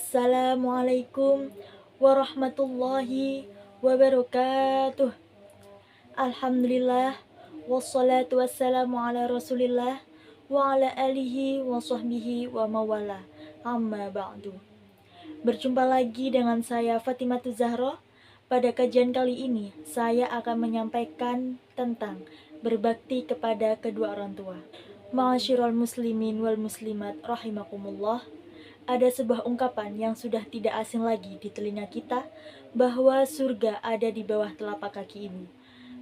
Assalamualaikum warahmatullahi wabarakatuh. Alhamdulillah, wassalatu wassalamu ala rasulillah wa ala alihi wa sahbihi wa mawala. Amma ba'du. Berjumpa lagi dengan saya Fatimatu Zahra. Pada kajian kali ini saya akan menyampaikan tentang berbakti kepada kedua orang tua. Ma'asyiral muslimin wal muslimat rahimakumullah. Ada sebuah ungkapan yang sudah tidak asing lagi di telinga kita, bahwa surga ada di bawah telapak kaki ibu.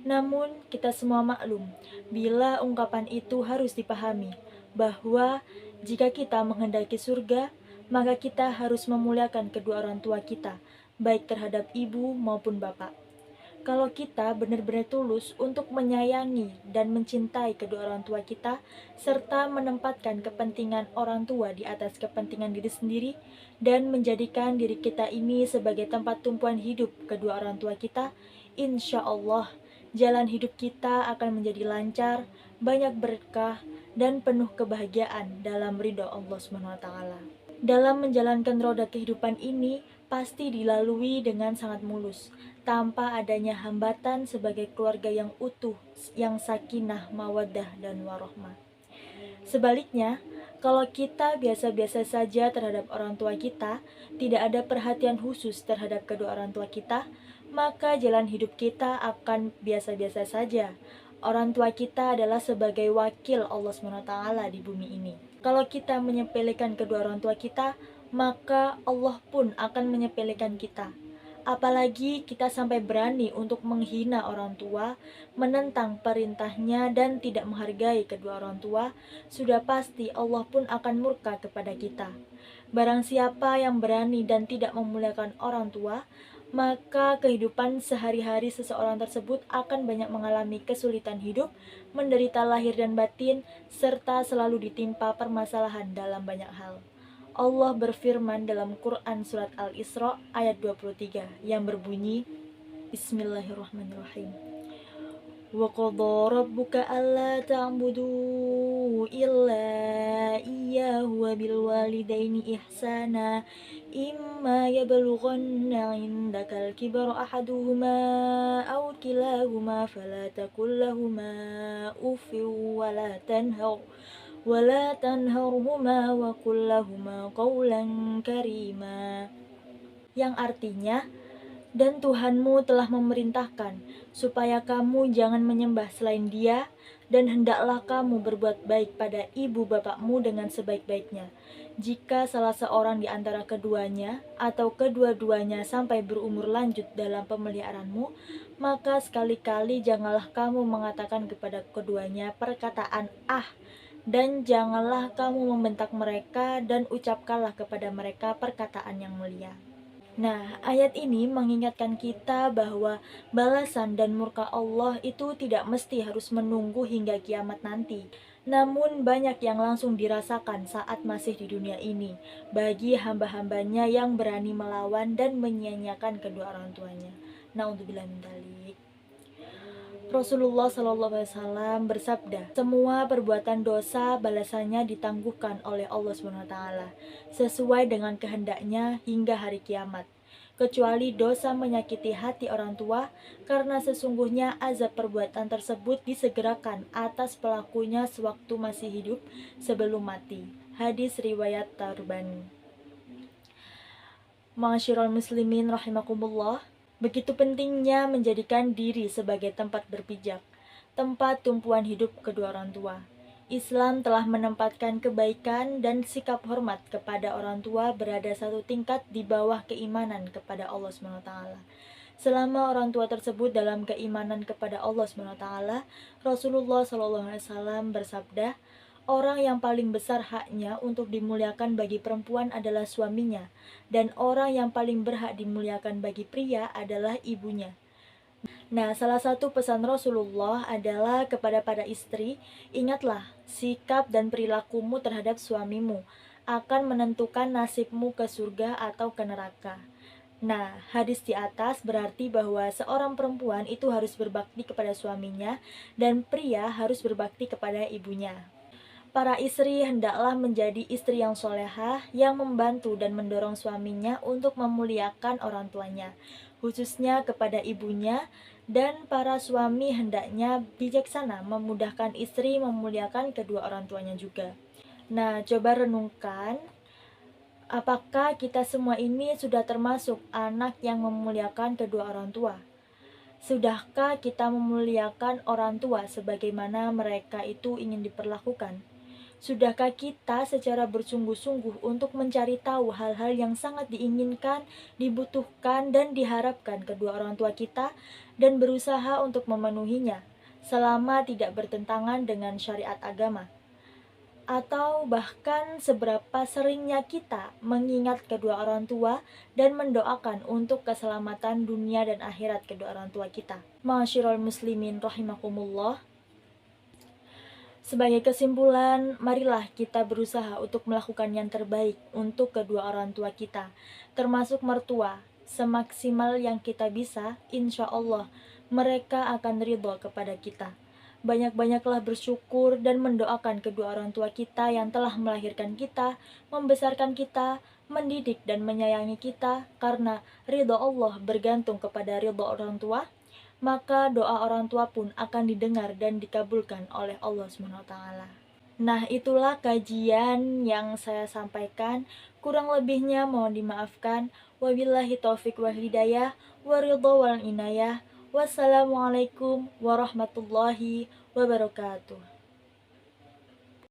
Namun kita semua maklum bila ungkapan itu harus dipahami, bahwa jika kita menghendaki surga, maka kita harus memuliakan kedua orang tua kita, baik terhadap ibu maupun bapak. Kalau kita benar-benar tulus untuk menyayangi dan mencintai kedua orang tua kita, serta menempatkan kepentingan orang tua di atas kepentingan diri sendiri, dan menjadikan diri kita ini sebagai tempat tumpuan hidup kedua orang tua kita, insya Allah jalan hidup kita akan menjadi lancar, banyak berkah, dan penuh kebahagiaan dalam ridho Allah SWT. Dalam menjalankan roda kehidupan ini, pasti dilalui dengan sangat mulus, tanpa adanya hambatan sebagai keluarga yang utuh, yang sakinah, mawaddah, dan warohmah. Sebaliknya, kalau kita biasa-biasa saja terhadap orang tua kita, tidak ada perhatian khusus terhadap kedua orang tua kita, maka jalan hidup kita akan biasa-biasa saja. Orang tua kita adalah sebagai wakil Allah SWT di bumi ini. Kalau kita menyepelekan kedua orang tua kita, maka Allah pun akan menyepelekan kita. Apalagi kita sampai berani untuk menghina orang tua, menentang perintahnya, dan tidak menghargai kedua orang tua, sudah pasti Allah pun akan murka kepada kita. Barang siapa yang berani dan tidak memuliakan orang tua, maka kehidupan sehari-hari seseorang tersebut akan banyak mengalami kesulitan hidup, menderita lahir dan batin, serta selalu ditimpa permasalahan dalam banyak hal. Allah berfirman dalam Quran surat Al-Isra ayat 23 yang berbunyi, Bismillahirrahmanirrahim. Wa qadha rabbuka alla ta'budu illa iyyahu wa bil walidaini ihsana imma yablughanna 'indakal kibara ahaduhuma aw kilahuma fala taqul lahumā uffin ولا تنهرهما وقل لهما قولا كريما, yang artinya, dan Tuhanmu telah memerintahkan supaya kamu jangan menyembah selain Dia, dan hendaklah kamu berbuat baik pada ibu bapakmu dengan sebaik-baiknya. Jika salah seorang di antara keduanya atau kedua-duanya sampai berumur lanjut dalam pemeliharaanmu, maka sekali-kali janganlah kamu mengatakan kepada keduanya perkataan dan janganlah kamu membentak mereka, dan ucapkanlah kepada mereka perkataan yang mulia. Nah, ayat ini mengingatkan kita bahwa balasan dan murka Allah itu tidak mesti harus menunggu hingga kiamat nanti. Namun banyak yang langsung dirasakan saat masih di dunia ini, bagi hamba-hambanya yang berani melawan dan menyia-nyiakan kedua orang tuanya. Na'udzubillah min dzalik. Rasulullah SAW bersabda, semua perbuatan dosa balasannya ditangguhkan oleh Allah SWT sesuai dengan kehendaknya hingga hari kiamat, kecuali dosa menyakiti hati orang tua, karena sesungguhnya azab perbuatan tersebut disegerakan atas pelakunya sewaktu masih hidup sebelum mati. Hadis riwayat Tabrani. Ma'asyiral muslimin rahimakumullah. Begitu pentingnya menjadikan diri sebagai tempat berpijak, tempat tumpuan hidup kedua orang tua. Islam telah menempatkan kebaikan dan sikap hormat kepada orang tua berada satu tingkat di bawah keimanan kepada Allah SWT. Selama orang tua tersebut dalam keimanan kepada Allah SWT, Rasulullah SAW bersabda, orang yang paling besar haknya untuk dimuliakan bagi perempuan adalah suaminya, dan orang yang paling berhak dimuliakan bagi pria adalah ibunya. Nah, salah satu pesan Rasulullah adalah kepada para istri, ingatlah, sikap dan perilakumu terhadap suamimu akan menentukan nasibmu ke surga atau ke neraka. Nah, hadis di atas berarti bahwa seorang perempuan itu harus berbakti kepada suaminya, dan pria harus berbakti kepada ibunya. Para istri hendaklah menjadi istri yang solehah, yang membantu dan mendorong suaminya untuk memuliakan orang tuanya, khususnya kepada ibunya, dan para suami hendaknya bijaksana memudahkan istri memuliakan kedua orang tuanya juga. Nah, coba renungkan, apakah kita semua ini sudah termasuk anak yang memuliakan kedua orang tua? Sudahkah kita memuliakan orang tua sebagaimana mereka itu ingin diperlakukan? Sudahkah kita secara bersungguh-sungguh untuk mencari tahu hal-hal yang sangat diinginkan, dibutuhkan, dan diharapkan kedua orang tua kita dan berusaha untuk memenuhinya selama tidak bertentangan dengan syariat agama? Atau bahkan seberapa seringnya kita mengingat kedua orang tua dan mendoakan untuk keselamatan dunia dan akhirat kedua orang tua kita? Ma'asyiral muslimin rahimakumullah. Sebagai kesimpulan, marilah kita berusaha untuk melakukan yang terbaik untuk kedua orang tua kita, termasuk mertua. Semaksimal yang kita bisa, insya Allah mereka akan ridho kepada kita. Banyak-banyaklah bersyukur dan mendoakan kedua orang tua kita yang telah melahirkan kita, membesarkan kita, mendidik dan menyayangi kita, karena ridho Allah bergantung kepada ridho orang tua, maka doa orang tua pun akan didengar dan dikabulkan oleh Allah SWT. Nah, itulah kajian yang saya sampaikan. Kurang lebihnya mohon dimaafkan. Wabillahi taufik wal hidayah, waridho wal inayah. Wassalamualaikum warahmatullahi wabarakatuh.